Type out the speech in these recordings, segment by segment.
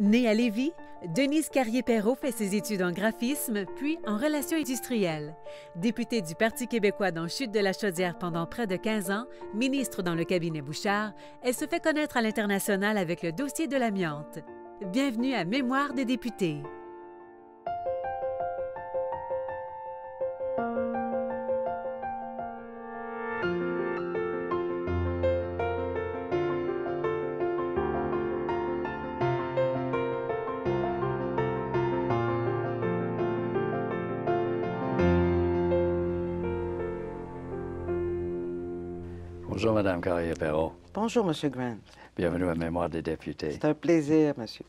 Née à Lévis, Denise Carrier-Perrault fait ses études en graphisme, puis en relations industrielles. Députée du Parti québécois dans Chute de la Chaudière pendant près de 15 ans, ministre dans le cabinet Bouchard, elle se fait connaître à l'international avec le dossier de l'amiante. Bienvenue à Mémoire des députés. Bonjour, Mme Carrier-Perrault. Bonjour, M. Grant. Bienvenue à Mémoire des députés. C'est un plaisir, monsieur.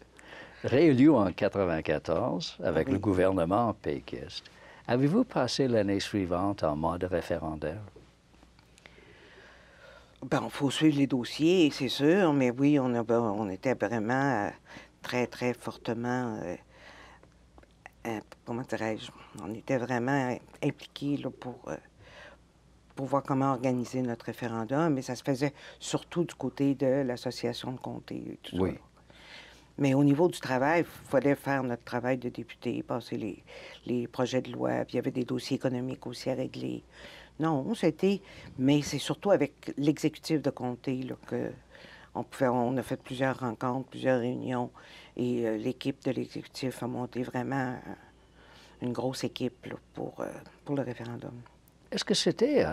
Réélu en 1994 avec Oui. le gouvernement péquiste, avez-vous passé l'année suivante en mode référendaire? Bon, il faut suivre les dossiers, c'est sûr, mais oui, on était vraiment très, très fortement, comment dirais-je, on était vraiment impliqués là, pour voir comment organiser notre référendum, mais ça se faisait surtout du côté de l'association de comté et tout Oui. ça. Mais au niveau du travail, il fallait faire notre travail de député, passer les projets de loi, puis il y avait des dossiers économiques aussi à régler. Non, c'était... Mais c'est surtout avec l'exécutif de comté là, on a fait plusieurs rencontres, plusieurs réunions, et l'équipe de l'exécutif a monté vraiment une grosse équipe là, pour le référendum. Est-ce que c'était...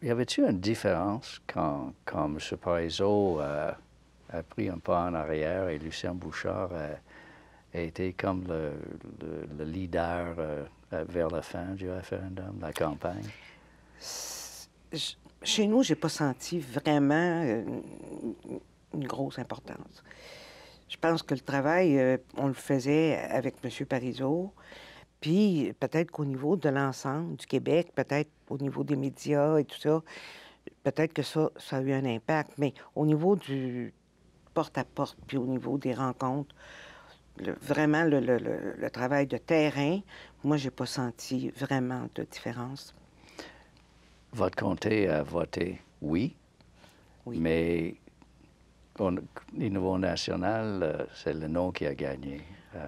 y avait-il une différence quand M. Parizeau a pris un pas en arrière et Lucien Bouchard a été comme le leader vers la fin du référendum, la campagne? Chez nous, j'ai pas senti vraiment une grosse importance. Je pense que le travail, on le faisait avec M. Parizeau, puis peut-être qu'au niveau de l'ensemble du Québec, peut-être au niveau des médias et tout ça, peut-être que ça a eu un impact, mais au niveau du porte-à-porte, puis au niveau des rencontres, vraiment le travail de terrain, moi, j'ai pas senti vraiment de différence. Votre comté a voté oui, Oui. mais au niveau national, c'est le non qui a gagné.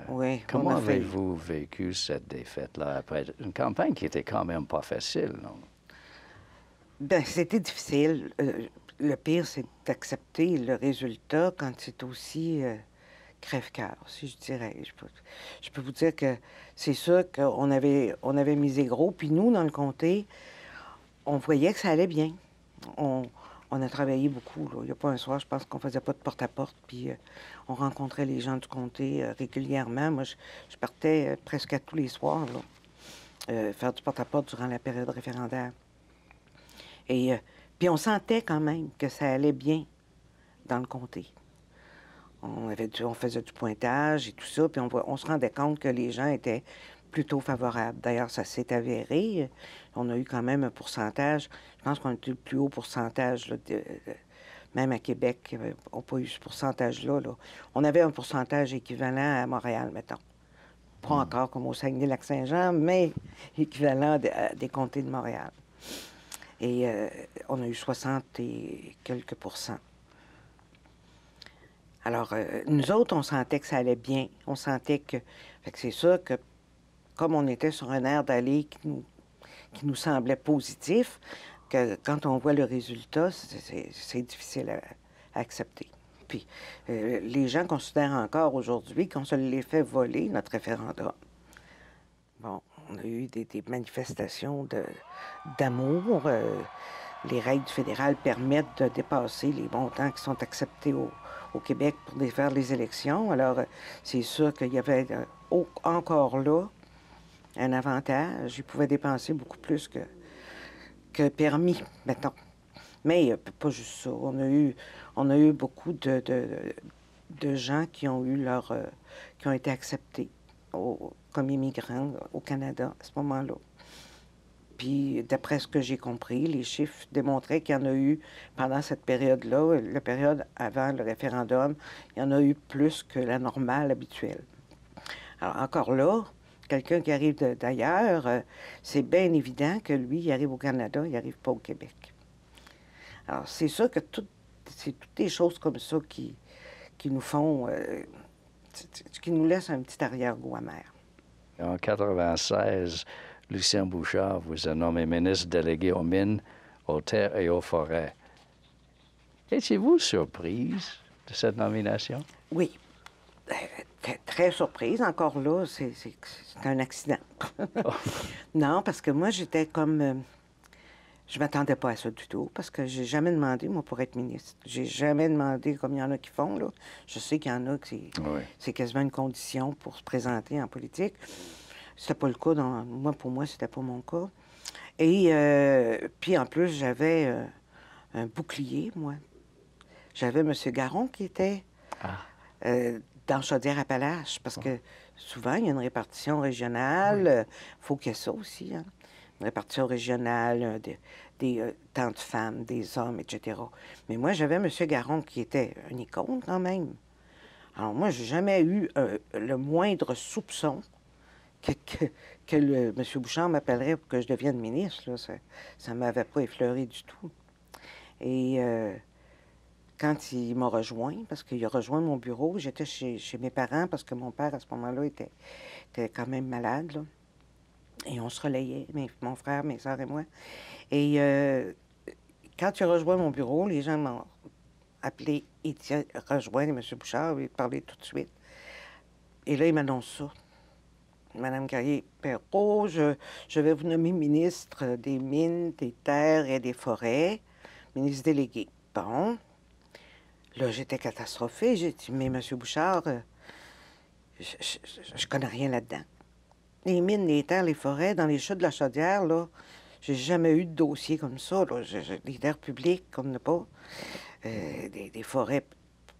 Oui, Comment on a failli. avez-vous vécu cette défaite-là après une campagne qui était quand même pas facile, non? Bien, c'était difficile. Le pire, c'est d'accepter le résultat quand c'est aussi crève-cœur, si je dirais. Je peux vous dire que c'est sûr qu'on avait misé gros, puis nous, dans le comté, on voyait que ça allait bien. On a travaillé beaucoup. Là. Il n'y a pas un soir, je pense qu'on faisait pas de porte-à-porte, puis on rencontrait les gens du comté régulièrement. Moi, je partais presque à tous les soirs, là, faire du porte-à-porte durant la période référendaire. Et puis on sentait quand même que ça allait bien dans le comté. On faisait du pointage et tout ça, puis on se rendait compte que les gens étaient plutôt favorables. D'ailleurs, ça s'est avéré. On a eu quand même un pourcentage. Je pense qu'on a eu le plus haut pourcentage, là, même à Québec, on n'a pas eu ce pourcentage-là. Là. On avait un pourcentage équivalent à Montréal, mettons. Pas encore comme au Saguenay-Lac-Saint-Jean, mais équivalent des comtés de Montréal. Et on a eu 60 et quelques pourcents. Alors, nous autres, on sentait que ça allait bien. On sentait que... Fait que c'est sûr que, comme on était sur un air d'aller qui nous semblait positif, que quand on voit le résultat, c'est difficile à accepter. Puis, les gens considèrent encore aujourd'hui qu'on se l'ait fait voler, notre référendum. Bon, on a eu des manifestations d'amour. Les règles fédérales permettent de dépasser les montants qui sont acceptés au Québec pour défaire les élections. Alors, c'est sûr qu'il y avait encore là un avantage. Ils pouvaient dépenser beaucoup plus que permis, mettons. Mais pas juste ça. On a eu beaucoup de gens qui ont eu qui ont été acceptés comme immigrants au Canada à ce moment-là. Puis, d'après ce que j'ai compris, les chiffres démontraient qu'il y en a eu, pendant cette période-là, la période avant le référendum, il y en a eu plus que la normale habituelle. Alors, encore là, quelqu'un qui arrive d'ailleurs, c'est bien évident que lui, il arrive au Canada, il n'arrive pas au Québec. Alors, c'est sûr que c'est toutes des choses comme ça qui nous font ce qui nous laisse un petit arrière-goût amer. En 1996, Lucien Bouchard vous a nommé ministre délégué aux mines, aux terres et aux forêts. Étiez-vous surprise de cette nomination? Oui. Très surprise. Encore là, c'est un accident. Non, parce que moi, j'étais comme... je m'attendais pas à ça du tout, parce que j'ai jamais demandé, moi, pour être ministre. J'ai jamais demandé, comme il y en a qui font, là. Je sais qu'il y en a que c'est quasiment une condition pour se présenter en politique. C'était pas le cas. Pour moi, c'était pas mon cas. Et puis, en plus, j'avais un bouclier, moi. J'avais M. Garon qui était dans Chaudière-Appalaches, parce que souvent, il y a une répartition régionale. Faut qu'il y ait ça aussi, hein. Une répartition régionale, tant de femmes, des hommes, etc. Mais moi, j'avais M. Garon qui était une icône quand même. Alors moi, j'ai jamais eu le moindre soupçon que M. Bouchard m'appellerait pour que je devienne ministre. Là. Ça ne m'avait pas effleuré du tout. Et quand il m'a rejoint, parce qu'il a rejoint mon bureau, j'étais chez mes parents, parce que mon père, à ce moment-là, était quand même malade, là. Et on se relayait, mon frère, mes soeurs et moi. Et quand il a rejoint mon bureau, les gens m'ont appelé Étienne, rejoindre M. Bouchard, lui parler tout de suite. Et là, il m'annonce ça. Madame Carrier-Perrault, je vais vous nommer ministre des Mines, des Terres et des Forêts, ministre délégué. Bon. Là, j'étais catastrophée. J'ai dit, mais M. Bouchard, je connais rien là-dedans. Les mines, les terres, les forêts, dans les chutes de la Chaudière, là, j'ai jamais eu de dossier comme ça. Là. Les terres publiques, on n'a pas. Des forêts,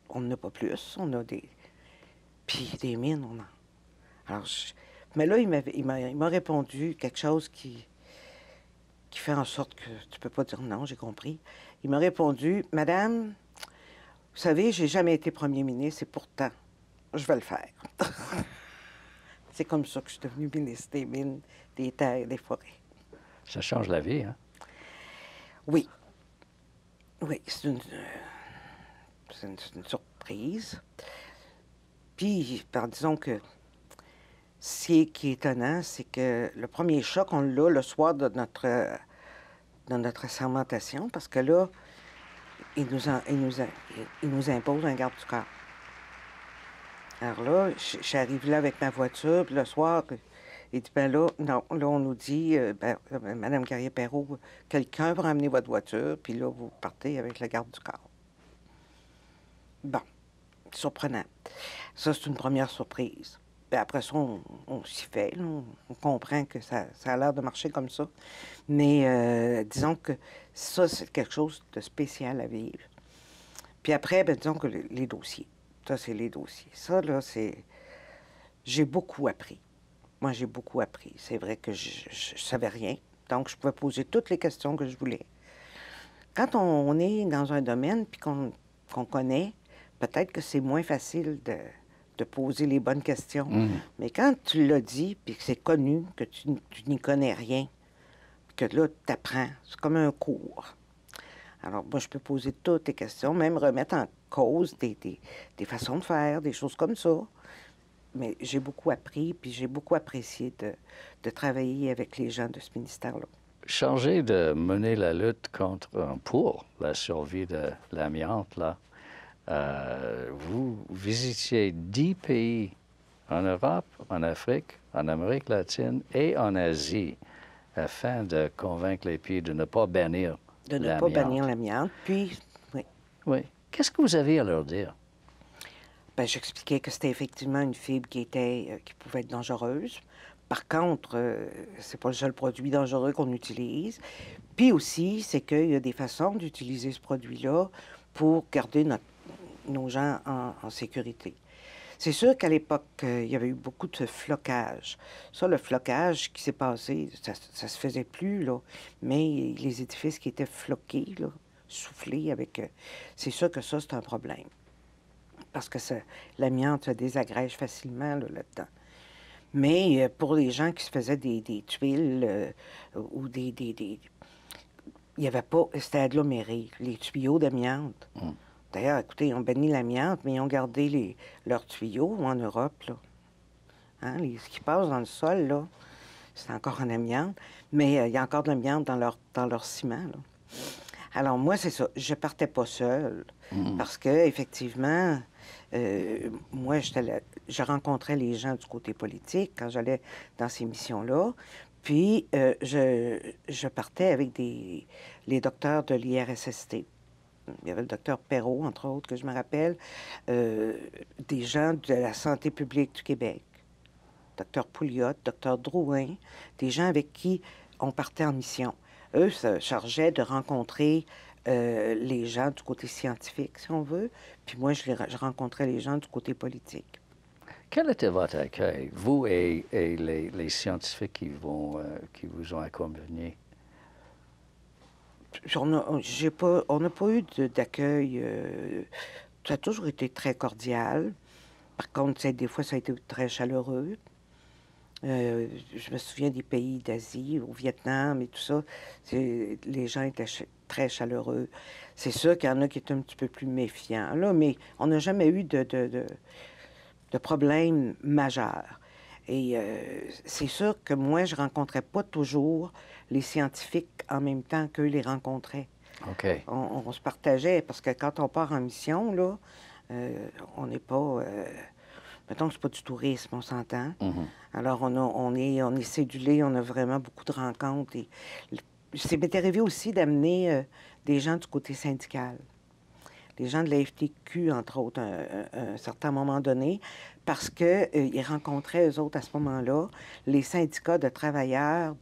on n'en a pas plus. On a des... Puis des mines, on en... Alors, mais là, il m'a répondu quelque chose qui fait en sorte que tu peux pas dire non, j'ai compris. Il m'a répondu, Madame, vous savez, j'ai jamais été premier ministre et pourtant, je vais le faire. C'est comme ça que je suis devenue ministre des Mines, des Terres et des Forêts. Ça change la vie, hein? Oui. Oui, c'est une surprise. Puis, disons que ce qui est étonnant, c'est que le premier choc, on l'a le soir de notre assermentation, parce que là, il nous impose un garde du corps. Alors là, j'arrive là avec ma voiture, puis le soir, il dit, ben là, non, là, on nous dit, Madame Carrier-Perrault, quelqu'un va ramener votre voiture, puis là, vous partez avec le garde du corps. Bon, surprenant. Ça, c'est une première surprise. Puis après ça, on s'y fait, là, on comprend que ça a l'air de marcher comme ça. Mais disons que ça, c'est quelque chose de spécial à vivre. Puis après, disons que les dossiers. Ça, c'est les dossiers. Ça, là, c'est... J'ai beaucoup appris. Moi, j'ai beaucoup appris. C'est vrai que je savais rien. Donc, je pouvais poser toutes les questions que je voulais. Quand on est dans un domaine puis qu'on connaît, peut-être que c'est moins facile de poser les bonnes questions. Mais quand tu l'as dit puis que c'est connu, que tu n'y connais rien, que là, tu apprends, c'est comme un cours. Alors, moi, je peux poser toutes les questions, même remettre en cause des façons de faire, des choses comme ça. Mais j'ai beaucoup appris, puis j'ai beaucoup apprécié de travailler avec les gens de ce ministère-là. Changer de mener la lutte pour la survie de l'amiante, là, vous visitiez 10 pays en Europe, en Afrique, en Amérique latine et en Asie afin de convaincre les pays de ne pas bannir de ne pas bannir l'amiante, puis, oui. Oui. Qu'est-ce que vous aviez à leur dire? Bien, j'expliquais que c'était effectivement une fibre qui pouvait être dangereuse. Par contre, c'est pas le seul produit dangereux qu'on utilise. Puis aussi, c'est qu'il y a des façons d'utiliser ce produit-là pour garder nos gens en sécurité. C'est sûr qu'à l'époque, il y avait eu beaucoup de flocage. Ça, le flocage qui s'est passé, ça se faisait plus, là. Mais les édifices qui étaient floqués, là, soufflés avec... c'est sûr que ça, c'est un problème. Parce que l'amiante se désagrège facilement, là-dedans. Mais pour les gens qui se faisaient des tuiles ou il n'y avait pas... C'était aggloméré, les tuyaux d'amiante. D'ailleurs, écoutez, ils ont banni l'amiante, mais ils ont gardé leurs tuyaux en Europe, là. Hein, ce qui passe dans le sol, là, c'est encore en amiante, mais il y a encore de l'amiante dans leur ciment, là. Alors, moi, c'est ça. Je partais pas seule, parce que effectivement, moi, je rencontrais les gens du côté politique quand j'allais dans ces missions-là. Puis, je partais avec les docteurs de l'IRSST. Il y avait le docteur Perrault, entre autres, que je me rappelle, des gens de la santé publique du Québec, docteur Pouliot, docteur Drouin, des gens avec qui on partait en mission. Eux se chargeaient de rencontrer les gens du côté scientifique, si on veut, puis moi, je rencontrais les gens du côté politique. Quel était votre accueil, vous et les scientifiques qui vous ont accompagné? On n'a pas eu d'accueil. Ça a toujours été très cordial. Par contre, des fois, ça a été très chaleureux. Je me souviens des pays d'Asie, au Vietnam et tout ça. Les gens étaient très chaleureux. C'est sûr qu'il y en a qui étaient un petit peu plus méfiants, là, mais on n'a jamais eu de problème majeur. Et c'est sûr que moi, je rencontrais pas toujours les scientifiques en même temps qu'eux les rencontraient. OK. On se partageait, parce que quand on part en mission, là, on n'est pas... mettons que c'est pas du tourisme, on s'entend. Alors, on est cédulé, on a vraiment beaucoup de rencontres. Et ça m'est arrivé aussi d'amener des gens du côté syndical. Les gens de la FTQ, entre autres, à un certain moment donné, parce qu'ils rencontraient, eux autres, à ce moment-là, les syndicats de travailleurs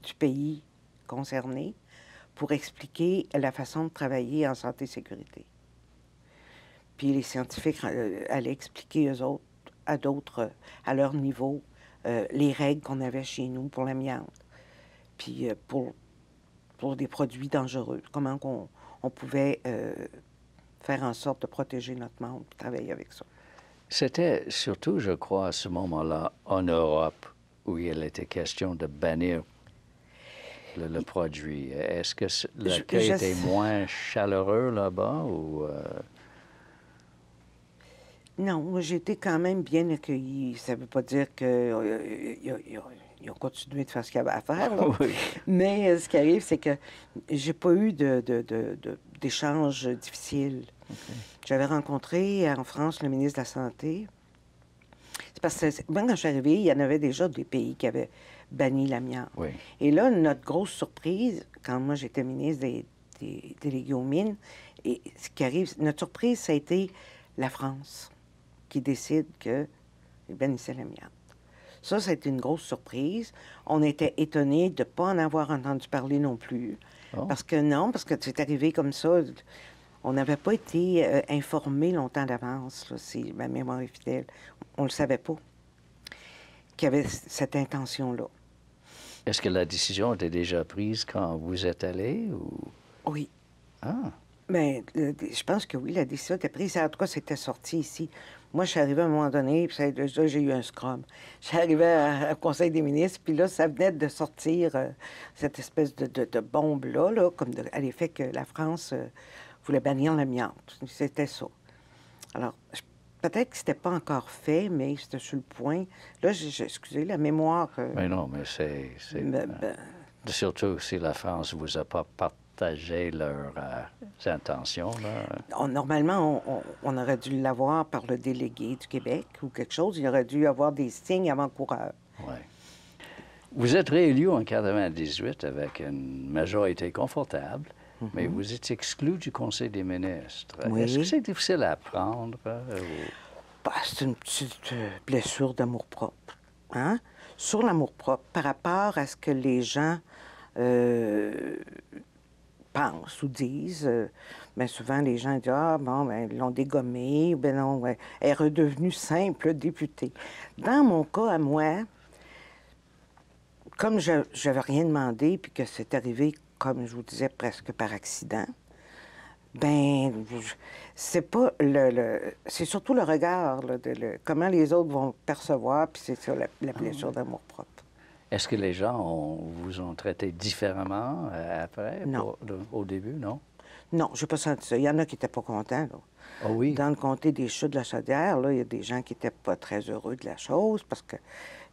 du pays concerné pour expliquer la façon de travailler en santé-sécurité. Puis les scientifiques allaient expliquer, eux autres, à d'autres, à leur niveau, les règles qu'on avait chez nous pour l'amiante, puis pour des produits dangereux, comment on pouvait faire en sorte de protéger notre monde, puis travailler avec ça. C'était surtout, je crois, à ce moment-là, en Europe, où il était question de bannir le produit. Est-ce que l'accueil était moins chaleureux là-bas ou... Non, moi, j'ai été quand même bien accueillie. Ça ne veut pas dire qu'ils ont continué de faire ce qu'il y avait à faire, là. Oui. Mais ce qui arrive, c'est que j'ai pas eu d'échanges difficiles. Okay. J'avais rencontré en France le ministre de la Santé. C'est parce que moi, quand je suis arrivée, il y en avait déjà des pays qui avaient banni l'amiante. Oui. Et là, notre grosse surprise, quand moi j'étais ministre des délégués aux mines, et ce qui arrive, notre surprise, ça a été la France qui décide qu'ils bannissaient l'amiante. Ça a été une grosse surprise. On était étonnés de ne pas en avoir entendu parler non plus. Oh. Parce que c'est arrivé comme ça. On n'avait pas été informés longtemps d'avance, là, si ma mémoire est fidèle. On ne le savait pas qu'il y avait cette intention-là. Est-ce que la décision était déjà prise quand vous êtes allé ou... Oui. Ah. Bien, je pense que oui, la décision était prise. En tout cas, c'était sorti ici. Moi, je suis arrivée à un moment donné, puis là, j'ai eu un scrum. Je suis arrivée au Conseil des ministres, puis là, ça venait de sortir cette espèce de bombe-là, comme à l'effet que la France voulait bannir l'amiante. C'était ça. Alors, peut-être que c'était pas encore fait, mais c'était sur le point. Là, excusez, la mémoire... Mais non, mais c'est... surtout si la France vous a pas partagé leurs intentions, là. Normalement, on aurait dû l'avoir par le délégué du Québec ou quelque chose. Il aurait dû y avoir des signes avant-coureurs. Oui. Vous êtes réélu en 1998 avec une majorité confortable, mais vous êtes exclu du Conseil des ministres. Oui. Est-ce que c'est difficile à apprendre? Bah, c'est une petite blessure d'amour-propre. Hein? Sur l'amour-propre, par rapport à ce que les gens pensent ou disent, bien souvent les gens disent « Ah, bon, ben, ils l'ont dégommée, ben non, ouais, elle est redevenue simple députée. » Dans mon cas, à moi, comme je n'avais rien demandé, puis que c'est arrivé, comme je vous disais, presque par accident, ben c'est pas c'est surtout le regard, là, comment les autres vont percevoir, puis c'est ça, la blessure d'amour-propre. Est-ce que les gens vous ont traité différemment après? Non. Au début, non? Non, je n'ai pas senti ça. Il y en a qui n'étaient pas contents, là. Ah oui? Dans le comté des Chutes de la Chaudière, là, il y a des gens qui n'étaient pas très heureux de la chose parce qu'ils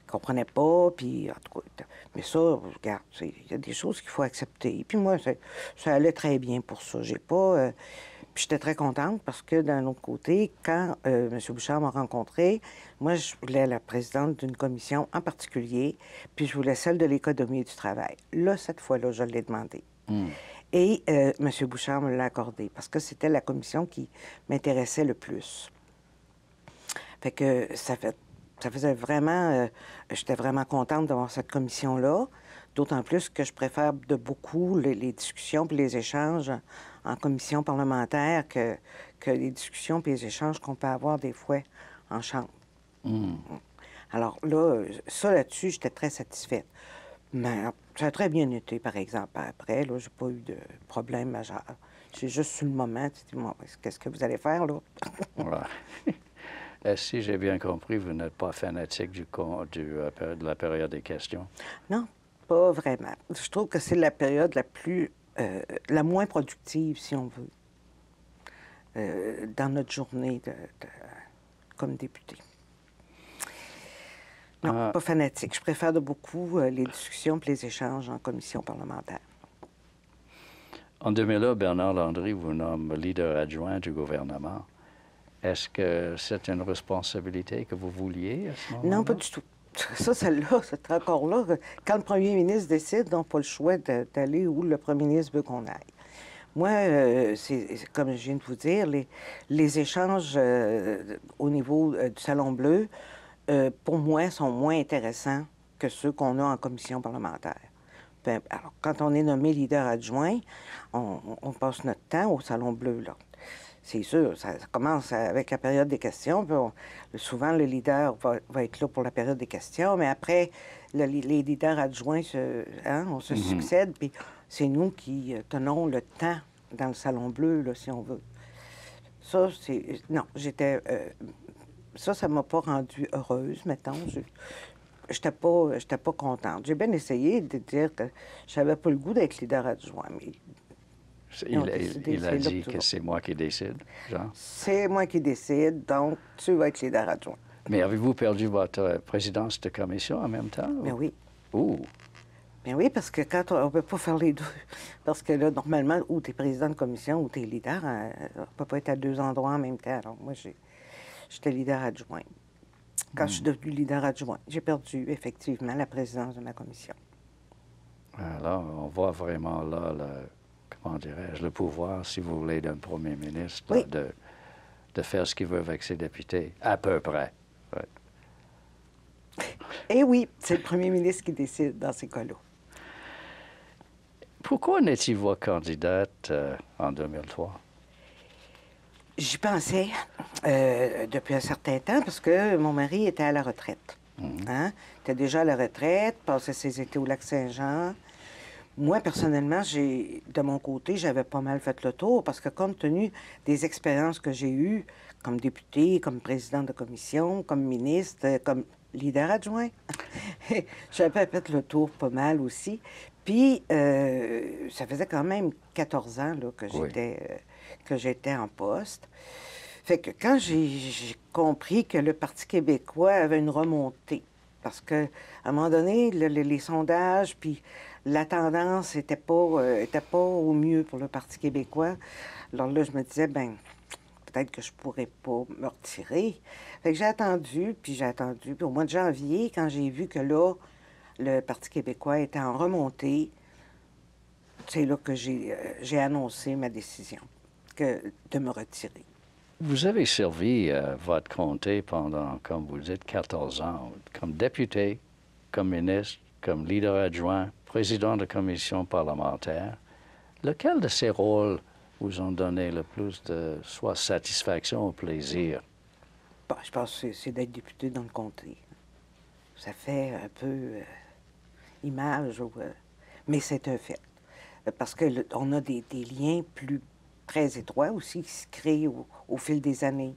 ne comprenaient pas, puis en tout cas, mais ça, regarde, il y a des choses qu'il faut accepter. Puis moi, ça allait très bien pour ça. J'ai pas... Puis j'étais très contente parce que, d'un autre côté, quand M. Bouchard m'a rencontré, moi, je voulais la présidente d'une commission en particulier, puis je voulais celle de l'économie et du travail. Là, cette fois-là, je l'ai demandé. Et M. Bouchard me l'a accordé parce que c'était la commission qui m'intéressait le plus. Fait que ça faisait vraiment... j'étais vraiment contente d'avoir cette commission-là, d'autant plus que je préfère de beaucoup les discussions puis les échanges en commission parlementaire que les discussions puis les échanges qu'on peut avoir des fois en chambre. Alors là, ça là-dessus, j'étais très satisfaite. Mais ça a très bien été, par exemple. Après, là, j'ai pas eu de problème majeur. C'est juste sur le moment, tu dis, qu'est-ce que vous allez faire, là? Voilà. Si j'ai bien compris, vous n'êtes pas fanatique de la période des questions? Non, pas vraiment. Je trouve que c'est la période la moins productive, si on veut, dans notre journée comme député. Non, pas fanatique. Je préfère de beaucoup les discussions et les échanges en commission parlementaire. En 2001, Bernard Landry vous nomme leader adjoint du gouvernement. Est-ce que c'est une responsabilité que vous vouliez à ce moment-là? Non, pas du tout. Ça, celle-là, c'est encore là. Quand le premier ministre décide, on n'a pas le choix d'aller où le premier ministre veut qu'on aille. Moi, c'est comme je viens de vous dire, les échanges au niveau du Salon Bleu, pour moi, sont moins intéressants que ceux qu'on a en commission parlementaire. Alors, quand on est nommé leader adjoint, on passe notre temps au Salon Bleu, là. C'est sûr, ça commence avec la période des questions. Puis souvent, le leader va être là pour la période des questions, mais après, les leaders adjoints, on se succède, puis c'est nous qui tenons le temps dans le Salon Bleu, là, si on veut. Ça, c'est... Non, ça m'a pas rendue heureuse, mettons. J'étais pas contente. J'ai bien essayé de dire que je n'avais pas le goût d'être leader adjoint, mais... Il a dit que c'est moi qui décide, Jean? C'est moi qui décide, donc tu vas être leader adjoint. Mais avez-vous perdu votre présidence de commission en même temps? Mais oui. Ouh! Bien oui, parce que quand on ne peut pas faire les deux. Parce que là, normalement, ou tu es président de commission ou tu es leader, on ne peut pas être à deux endroits en même temps. Alors moi, j'étais leader adjoint. Quand je suis devenu leader adjoint, j'ai perdu effectivement la présidence de ma commission. Alors, on voit vraiment là, comment dirais-je, le pouvoir, si vous voulez, d'un premier ministre, oui. là, de faire ce qu'il veut avec ses députés, à peu près. Ouais. Eh oui, c'est le premier ministre qui décide dans ces cas-là. Pourquoi n'étiez-vous pas candidate en 2003? J'y pensais depuis un certain temps parce que mon mari était à la retraite. Hein? Il était déjà à la retraite, passait ses étés au Lac-Saint-Jean. Moi, personnellement, de mon côté, j'avais pas mal fait le tour parce que compte tenu des expériences que j'ai eues comme députée, comme présidente de commission, comme ministre, comme leader adjoint, j'avais fait le tour pas mal aussi. Puis, ça faisait quand même 14 ans là, que j'étais en poste. Fait que quand j'ai compris que le Parti québécois avait une remontée, parce qu'à un moment donné, les sondages, puis la tendance n'était pas au mieux pour le Parti québécois. Alors là, je me disais, peut-être que je pourrais pas me retirer. Fait que j'ai attendu. Puis au mois de janvier, quand j'ai vu que là, le Parti québécois était en remontée, c'est là que j'ai annoncé ma décision de me retirer. Vous avez servi votre comté pendant, comme vous dites, 14 ans, comme député, comme ministre, comme leader adjoint, président de commission parlementaire. Lequel de ces rôles vous ont donné le plus de soit satisfaction ou plaisir? Bon, je pense que c'est d'être député dans le comté. Ça fait un peu image, mais c'est un fait. Parce qu'on a des liens très étroits aussi qui se créent au fil des années.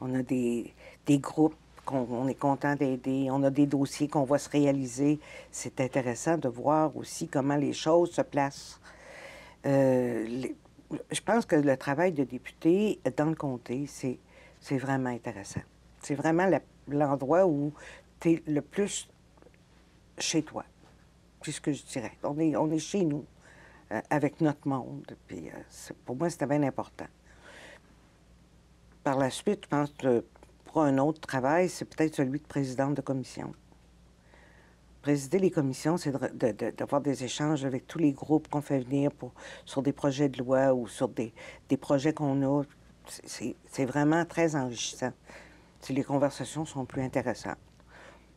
On a des groupes qu'on est content d'aider. On a des dossiers qu'on voit se réaliser. C'est intéressant de voir aussi comment les choses se placent. je pense que le travail de député dans le comté, c'est vraiment intéressant. C'est vraiment l'endroit où tu es le plus chez toi. C'est ce que je dirais. On est chez nous, avec notre monde. Puis pour moi, c'était bien important. Par la suite, je pense que pour un autre travail, c'est peut-être celui de présidente de commission. Présider les commissions, c'est d'avoir des échanges avec tous les groupes qu'on fait venir sur des projets de loi ou sur des projets qu'on a. C'est vraiment très enrichissant. Les conversations sont plus intéressantes.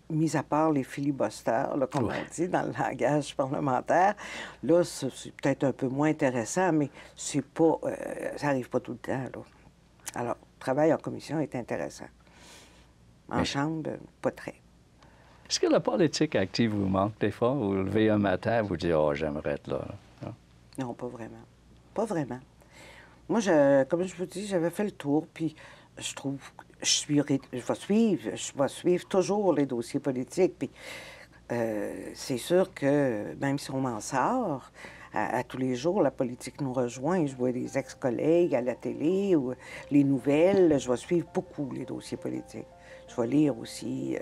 Mis à part les filibusters, là, comme on dit dans le langage parlementaire, là, c'est peut-être un peu moins intéressant, mais c'est pas, ça n'arrive pas tout le temps. Là. Alors, le travail en commission est intéressant. En chambre, pas très. Est-ce que la politique active vous manque des fois? Vous vous levez un matin et vous dites « Oh, j'aimerais être là. » Non, pas vraiment. Pas vraiment. Moi, comme je vous dis, j'avais fait le tour, puis je trouve que je vais suivre toujours les dossiers politiques. Puis c'est sûr que même si on m'en sort, à tous les jours, la politique nous rejoint. Je vois des ex-collègues à la télé ou les nouvelles. Je vais suivre beaucoup les dossiers politiques. Je vais lire aussi.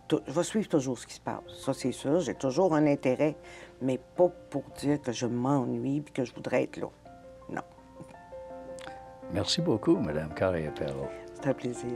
Je vais suivre toujours ce qui se passe. Ça, c'est sûr. J'ai toujours un intérêt, mais pas pour dire que je m'ennuie et que je voudrais être là. Non. Merci beaucoup, Mme Carrier-Perrault. C'est un plaisir.